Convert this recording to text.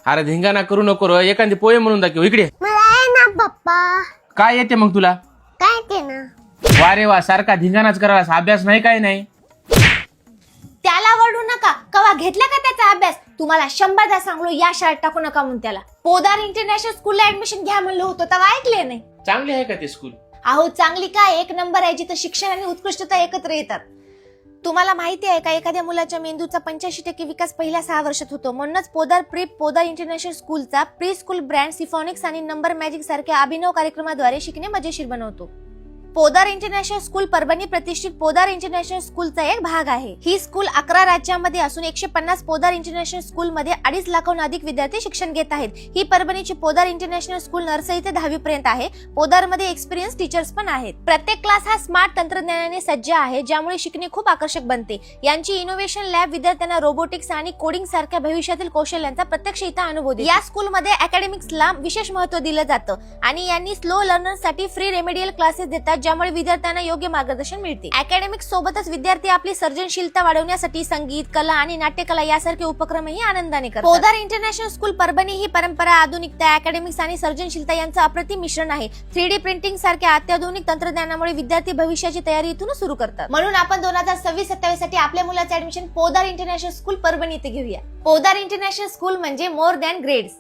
अरे धिंगाणा करू नको रे, एखादी पोहे म्हणून दाखव इकडे. मला आहे ना पप्पा. काय येते मग तुला? काय ते ना? वारे वा, सारखा धिंगाणाच करायलास, अभ्यास नाही काय नाही. त्याला वळू नका. कवा घेतला का त्याचा अभ्यास? तुम्हाला 100दा सांगलो या शाळेत टाकू नका म्हणून त्याला. पोदार इंटरनॅशनल स्कूलला ऍडमिशन घ्या म्हणलं होतं तेव्हा ऐकले नाही. चांगली आहे का ते स्कूल? अहो चांगली काय, एक नंबर आहे जिथं शिक्षण आणि उत्कृष्टता एकत्र येतात. तुम्हाला माहिती आहे का, एखाद्या मुलाच्या मेंदूचा 85% विकास पहिल्या 6 वर्षात होतो. म्हणूनच पोदार प्रीप पोदार इंटरनॅशनल स्कूलचा प्री स्कूल ब्रँड सिफॉनिक्स आणि नंबर मॅजिक सारख्या अभिनव कार्यक्रमाद्वारे शिकणे मजेशीर बनवतो. पोदार इंटरनॅशनल स्कूल परभणी प्रतिष्ठित पोदार इंटरनॅशनल स्कूलचा एक भाग आहे. ही स्कूल 11 राज्यांमध्ये असून 150 पोदार इंटरनॅशनल स्कूलमध्ये 2.5 लाखाहून अधिक विद्यार्थी शिक्षण घेत आहेत. ही परभणीची पोदार इंटरनॅशनल स्कूल नर्सरी ते 10वी पर्यंत आहे. पोदारमध्ये एक्सपिरियन्स टीचर्स पण आहेत. प्रत्येक क्लास हा स्मार्ट तंत्रज्ञानाने सज्ज आहे, ज्यामुळे शिकणे खूप आकर्षक बनते. यांची इनोव्हेशन लॅब विद्यार्थ्यांना रोबोटिक्स आणि कोडिंग सारख्या भविष्यातील कौशल्यांचा प्रत्यक्ष इथं अनुभव देते. या स्कूलमध्ये अकॅडमिक्सला विशेष महत्त्व दिलं जातं आणि यांनी स्लो लर्नर्ससाठी फ्री रेमेडियल क्लासेस देतात, ज्यामुळे विद्यार्थ्यांना योग्य मार्गदर्शन मिळते. अकॅडमिक्स सोबतच विद्यार्थी आपली सर्जनशीलता वाढवण्यासाठी संगीत, कला आणि नाट्यकला यासारखे उपक्रमही आनंदाने करतात. पोदार इंटरनॅशनल स्कूल परभणी ही परंपरा, आधुनिकता, अकॅडमिक्स आणि सर्जनशीलता यांचं अप्रतिम मिश्रण आहे. 3D प्रिंटिंग सारख्या अत्याधुनिक तंत्रज्ञानामुळे विद्यार्थी भविष्याची तयारी इथून सुरू करतात. म्हणून आपण 2026-27 साठी आपल्या मुलाचं admission Podar international school Parbhani इथे घेऊया. पोदार इंटरनॅशनल स्कूल म्हणजे मोर दॅन ग्रेड्स.